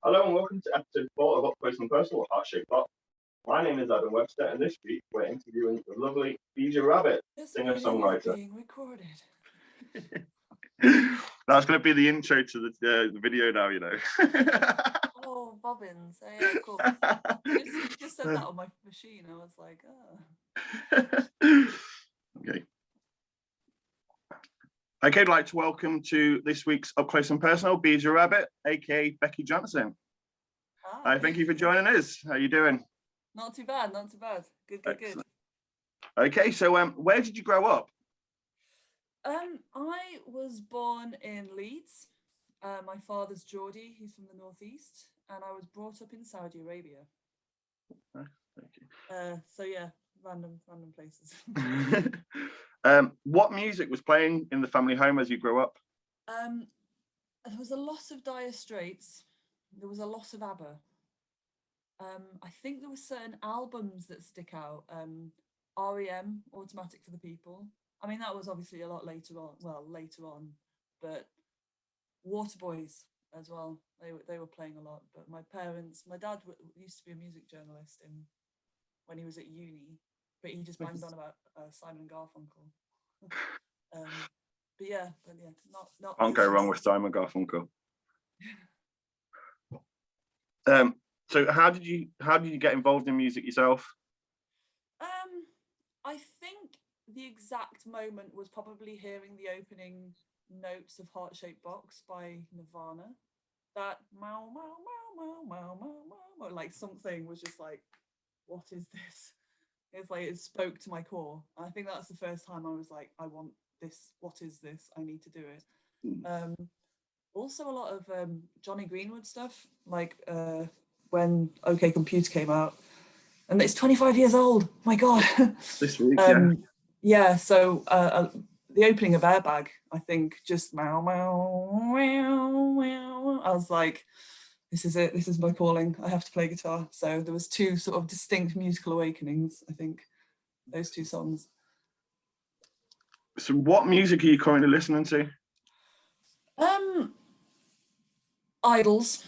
Hello and welcome to episode 4 of Up Close and Personal with Heart Shaped Box. My name is Adam Webster, and this week we're interviewing the lovely Beejarabbit, singer songwriter. Being recorded. That's going to be the intro to the video now, you know. Oh, bobbins. Oh, yeah, of course. You just said that on my machine. I was like, oh. Okay. Okay, I'd like to welcome to this week's Up Close and Personal, Beejarabbit, aka Becky Johnson. Hi. Thank you for joining us. How are you doing? Not too bad, not too bad. Good. Okay, so where did you grow up? I was born in Leeds. My father's Geordie, he's from the northeast, and I was brought up in Saudi Arabia. Thank you. So yeah, random places. What music was playing in the family home as you grew up? There was a lot of Dire Straits. There was a lot of ABBA. I think there were certain albums that stick out. REM, Automatic for the People. I mean, that was obviously a lot later on, but Waterboys as well. They were playing a lot. But my dad used to be a music journalist when he was at uni, but he just banged on about Simon and Garfunkel. But yeah, not. Can't go wrong with Simon Garfunkel. So how did you get involved in music yourself? I think the exact moment was probably hearing the opening notes of Heart Shaped Box by Nirvana. That meow meow meow meow meow meow, like something was just like, what is this? It's like it spoke to my core. I think that's the first time I was like, I want this. What is this? I need to do it. Also a lot of Johnny Greenwood stuff, like when OK Computer came out, and it's 25 years old. My God. This week, yeah. So the opening of Airbag, I think, just meow meow meow meow. I was like, this is it. This is my calling. I have to play guitar. So there was two sort of distinct musical awakenings, I think, those two songs. So what music are you currently listening to? Idols.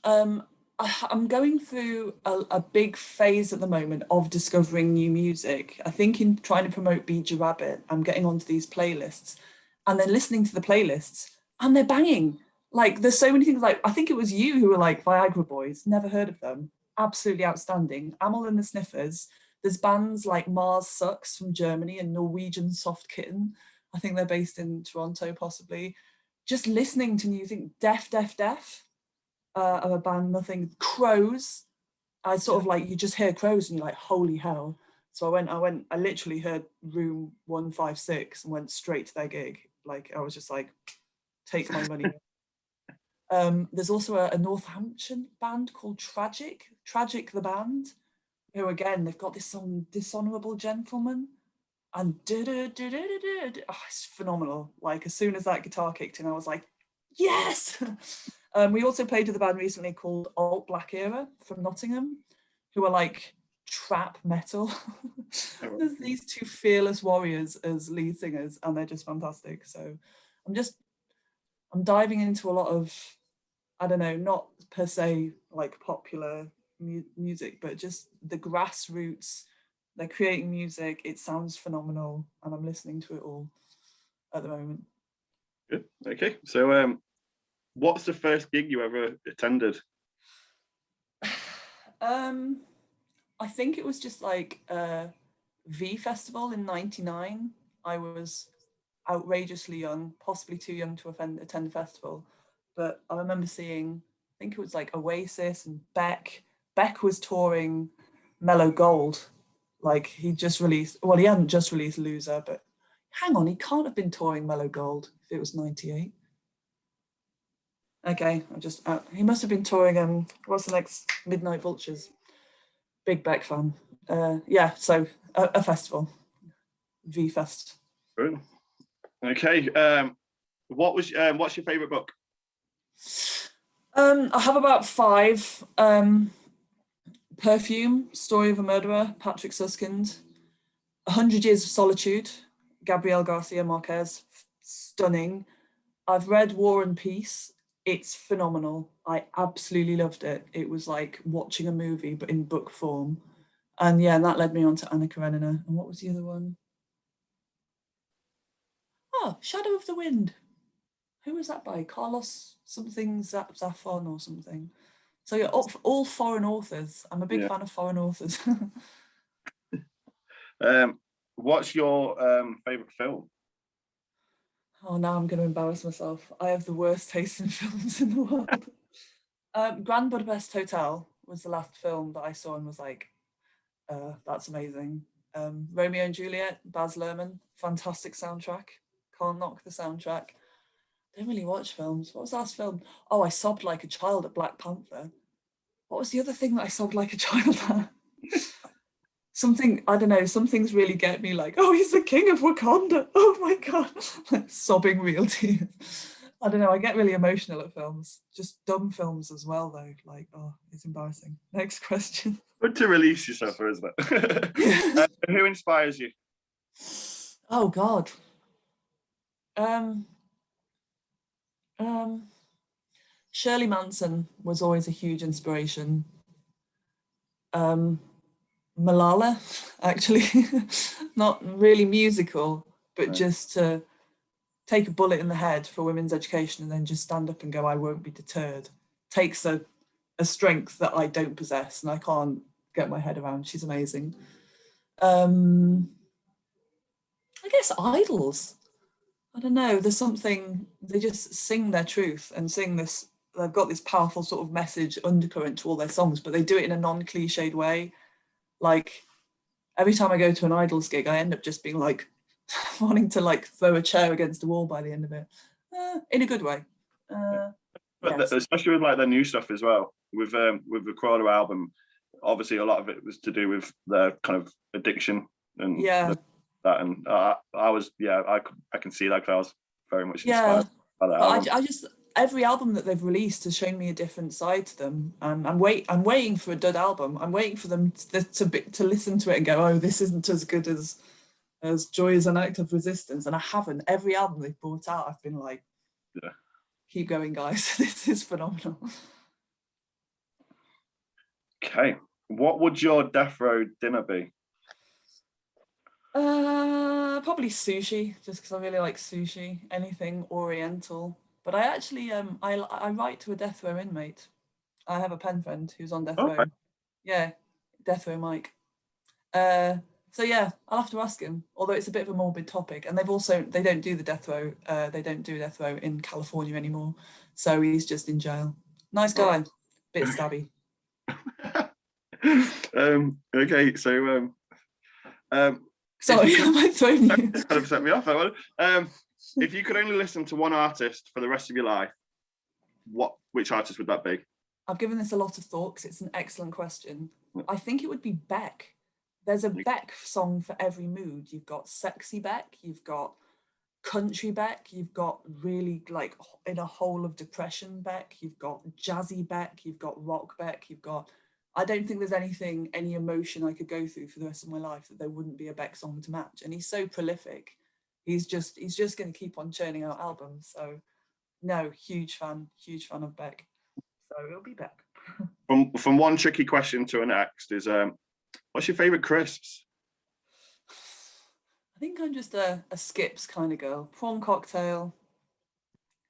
I'm going through a big phase at the moment of discovering new music. I think in trying to promote Beejarabbit, I'm getting onto these playlists and then listening to the playlists, and they're banging. Like, there's so many things. Like, I think it was you who were like, Viagra Boys, never heard of them. Absolutely outstanding. Amel and the Sniffers. There's bands like Mars Sucks from Germany and Norwegian Soft Kitten. I think they're based in Toronto, possibly. Just listening to music, Def. Of a band, nothing. Crows. I sort of like, you just hear Crows and you're like, holy hell. So I literally heard Room 156 and went straight to their gig. Like, I was just like, take my money. There's also a Northampton band called Tragic the band, who again, they've got this song Dishonourable Gentleman, and it's phenomenal. Like, as soon as that guitar kicked in, I was like, yes. We also played with a band recently called Alt Black Era from Nottingham, who are like trap metal. There's these two fearless warriors as lead singers, and they're just fantastic. So I'm diving into a lot of, I don't know, not per se like popular music, but just the grassroots. They're creating music. It sounds phenomenal, and I'm listening to it all at the moment. Good. Okay. So what's the first gig you ever attended? I think it was just like V Festival in '99. I was outrageously young, possibly too young to attend the festival, but I remember seeing, I think it was like Oasis and Beck. Beck was touring Mellow Gold. Like, he hadn't just released Loser, but hang on, he can't have been touring Mellow Gold if it was 98. Okay, he must have been touring, what's the next? Midnight Vultures. Big Beck fan. Yeah, so a festival. V-Fest. Okay, what's your favourite book? I have about 5. Perfume, Story of a Murderer, Patrick Suskind. 100 Years of Solitude, Gabriel Garcia Marquez. Stunning. I've read War and Peace. It's phenomenal. I absolutely loved it. It was like watching a movie, but in book form. And yeah, and that led me on to Anna Karenina. And what was the other one? Oh, Shadow of the Wind. Who was that by? Carlos something Zafon or something. So yeah, all foreign authors. I'm a big fan of foreign authors. What's your favourite film? Oh, now I'm going to embarrass myself. I have the worst taste in films in the world. Grand Budapest Hotel was the last film that I saw and was like, that's amazing. Romeo and Juliet, Baz Luhrmann, fantastic soundtrack. Can't knock the soundtrack. Don't really watch films. What was the last film? Oh, I sobbed like a child at Black Panther. What was the other thing that I sobbed like a child at? Something, I don't know, some things really get me like, oh, he's the king of Wakanda. Oh my God. Like sobbing real tears. I don't know, I get really emotional at films. Just dumb films as well, though. Like, oh, it's embarrassing. Next question. Good to release yourself, isn't it? Who inspires you? Oh God. Shirley Manson was always a huge inspiration. Malala, actually, not really musical, but just to take a bullet in the head for women's education and then just stand up and go, I won't be deterred, takes a strength that I don't possess and I can't get my head around. She's amazing. I guess idols. I don't know, there's something, they just sing their truth and sing this, they've got this powerful sort of message undercurrent to all their songs, but they do it in a non-cliched way. Like, every time I go to an Idols gig, I end up just being like, wanting to like throw a chair against the wall by the end of it, in a good way. Yes. Especially with like their new stuff as well. With the Quarter album, obviously a lot of it was to do with their kind of addiction and that. And I was, I can see that because I was very much inspired by that album. I just, every album that they've released has shown me a different side to them, and I'm waiting for a dud album. I'm waiting for them to listen to it and go, oh, this isn't as good as Joy is an Act of Resistance. And I haven't. Every album they've brought out, I've been like, keep going, guys. This is phenomenal. Okay, what would your death row dinner be? Probably sushi, just because I really like sushi. Anything Oriental. But I actually I write to a death row inmate. I have a pen friend who's on death row. Yeah, death row Mike. So yeah, I'll have to ask him. Although it's a bit of a morbid topic, and they don't do the death row. They don't do death row in California anymore. So he's just in jail. Nice guy, bit stabby. Okay, so sorry, I might throw you. Kind of set me off. That one. If you could only listen to one artist for the rest of your life, which artist would that be? I've given this a lot of thought because it's an excellent question. I think it would be Beck. There's a Beck song for every mood. You've got sexy Beck, you've got country Beck, you've got really like in a hole of depression Beck, you've got jazzy Beck, you've got rock Beck, I don't think there's any emotion I could go through for the rest of my life that there wouldn't be a Beck song to match. And he's so prolific. He's just going to keep on churning out albums. So no, huge fan of Beck. So it'll be Beck. From one tricky question to the next is, what's your favourite crisps? I think I'm just a Skips kind of girl. Prawn cocktail.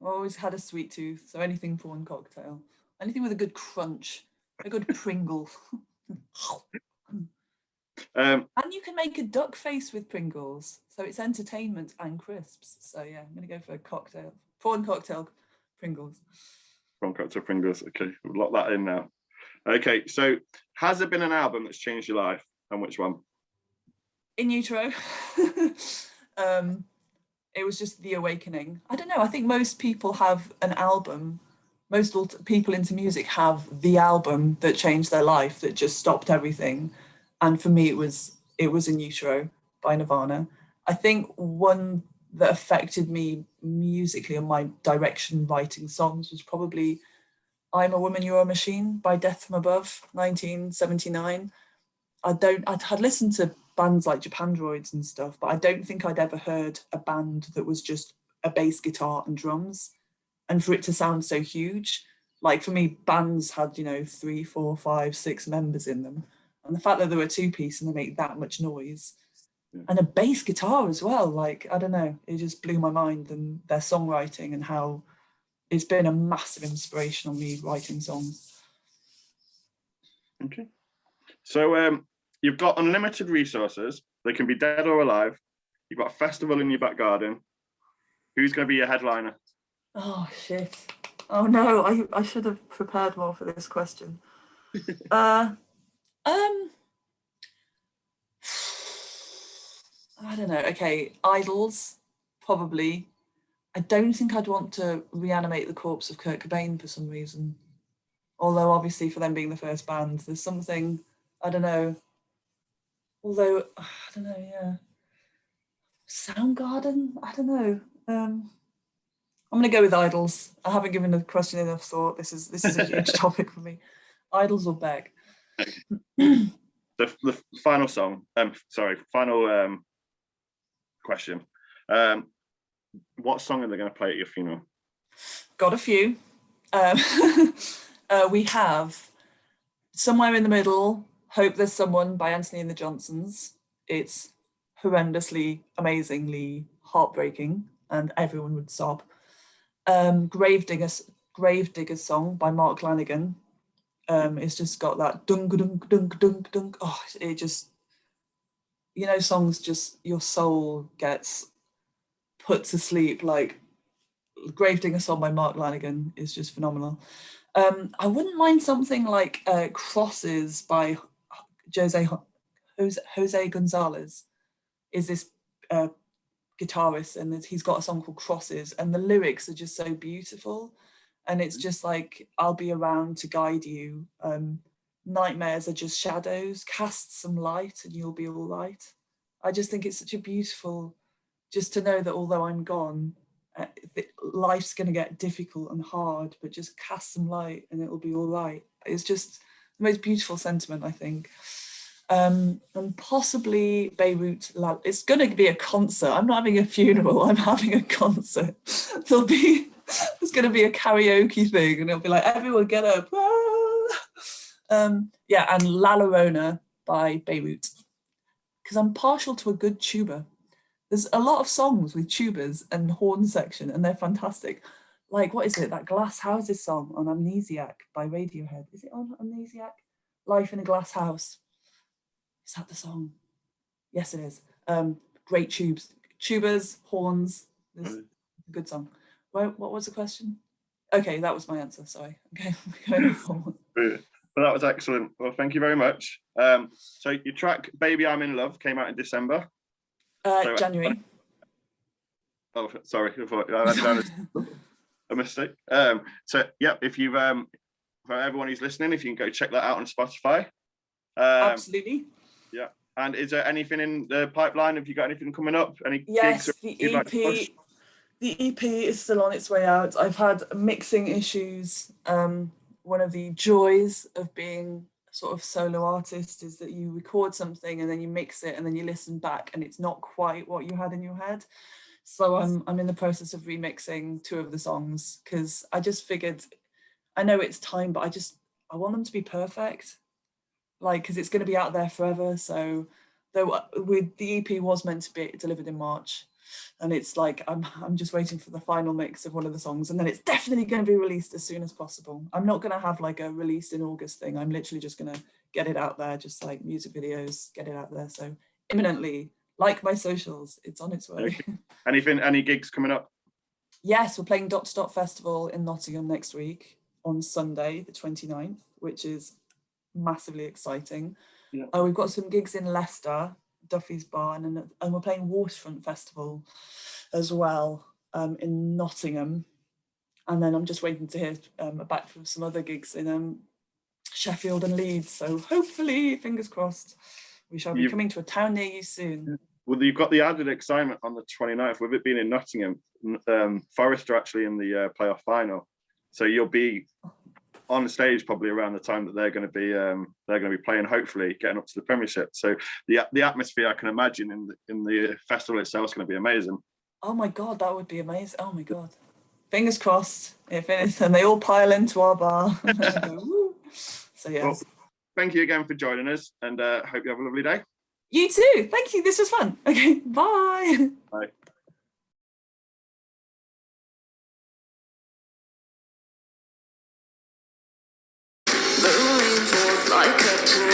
I've always had a sweet tooth, so anything prawn cocktail. Anything with a good crunch. A good Pringle. And you can make a duck face with Pringles. So it's entertainment and crisps. So yeah, I'm going to go for a cocktail. Prawn cocktail Pringles. Prawn cocktail Pringles. Okay, we'll lock that in now. Okay, so has there been an album that's changed your life, and which one? In Utero. It was just The Awakening. I don't know, I think most people have an album. Most people into music have the album that changed their life, that just stopped everything. And for me, it was In Utero by Nirvana. I think one that affected me musically and my direction writing songs was probably I'm a Woman, You're a Machine by Death from Above, 1979. I'd had listened to bands like Japandroids and stuff, but I don't think I'd ever heard a band that was just a bass guitar and drums. and for it to sound so huge. Like for me, bands had, 3, 4, 5, 6 members in them. And the fact that they were 2-piece and they make that much noise, and a bass guitar as well, like, I don't know, it just blew my mind, and their songwriting and how it's been a massive inspiration on me writing songs. Okay. So you've got unlimited resources. They can be dead or alive. You've got a festival in your back garden. Who's going to be your headliner? Oh, shit. Oh, no, I should have prepared more for this question. I don't know. Okay, Idols, probably. I don't think I'd want to reanimate the corpse of Kurt Cobain for some reason. Although, obviously, for them being the first band, there's something, I don't know. Although, I don't know, yeah. Soundgarden? I don't know. I'm going to go with Idols. I haven't given the question enough thought. This is a huge topic for me. Idols or Beck? The final song. Final question. What song are they going to play at your funeral? Got a few. We have Somewhere in the Middle, Hope There's Someone by Anthony and the Johnsons. It's horrendously, amazingly heartbreaking, and everyone would sob. Gravedigger's Song by Mark Lanigan. It's just got that dunk dunk dunk dunk dunk. Oh, it just, songs just your soul gets put to sleep. Like Gravedigger Song by Mark Lanigan is just phenomenal. I wouldn't mind something like Crosses by Jose Gonzalez. Is this guitarist, and he's got a song called Crosses, and the lyrics are just so beautiful, and it's just like, I'll be around to guide you. Nightmares are just shadows. Cast some light and you'll be all right. I just think it's such a beautiful, just to know that although I'm gone, life's going to get difficult and hard, but just cast some light and it'll be all right. It's just the most beautiful sentiment, I think. And possibly Beirut. It's going to be a concert. I'm not having a funeral. I'm having a concert. There's going to be a karaoke thing, and it'll be like, everyone get up. And La Llorona by Beirut, because I'm partial to a good tuba. There's a lot of songs with tubas and horn section, and they're fantastic. Like, what is it? That Glass Houses song on Amnesiac by Radiohead. Is it on Amnesiac? Life in a Glass House. Is that the song? Yes, it is. Great tubas, horns. This is a good song. What was the question? Okay, that was my answer. Sorry. Okay, going forward. Well, that was excellent. Well, thank you very much. So your track "Baby I'm in Love" came out in December. January. Oh, sorry, I thought I had down a mistake. If you've for everyone who's listening, if you can go check that out on Spotify. Absolutely. Yeah. And is there anything in the pipeline? Have you got anything coming up? Any yes, gigs? The EP. The EP is still on its way out. I've had mixing issues. One of the joys of being a sort of solo artist is that you record something and then you mix it and then you listen back and it's not quite what you had in your head. So I'm in the process of remixing 2 of the songs, because I just figured, I know it's time, but I want them to be perfect. Like, because it's going to be out there forever. So with the EP was meant to be delivered in March, and it's like I'm just waiting for the final mix of one of the songs, and then it's definitely going to be released as soon as possible. I'm not going to have like a released in August thing. I'm literally just going to get it out there, just like music videos, get it out there. So imminently, like my socials, it's on its way. Okay. Any gigs coming up? Yes, we're playing Dot to Dot Festival in Nottingham next week on Sunday the 29th, which is massively exciting. Yeah. We've got some gigs in Leicester, Duffy's Barn, and we're playing Waterfront Festival as well in Nottingham. And then I'm just waiting to hear back from some other gigs in Sheffield and Leeds. So hopefully, fingers crossed, we shall be coming to a town near you soon. Well, you've got the added excitement on the 29th, with it being in Nottingham. Forest are actually in the playoff final, so you'll be on the stage probably around the time that they're going to be playing, hopefully getting up to the Premiership. So the atmosphere, I can imagine, in the festival itself is going to be amazing. Oh my God, that would be amazing. Oh my God. fingers crossed it finishes and they all pile into our bar. So yeah. Well, thank you again for joining us, and hope you have a lovely day. You too. Thank you. This was fun. Okay, bye. Bye. The rain falls like a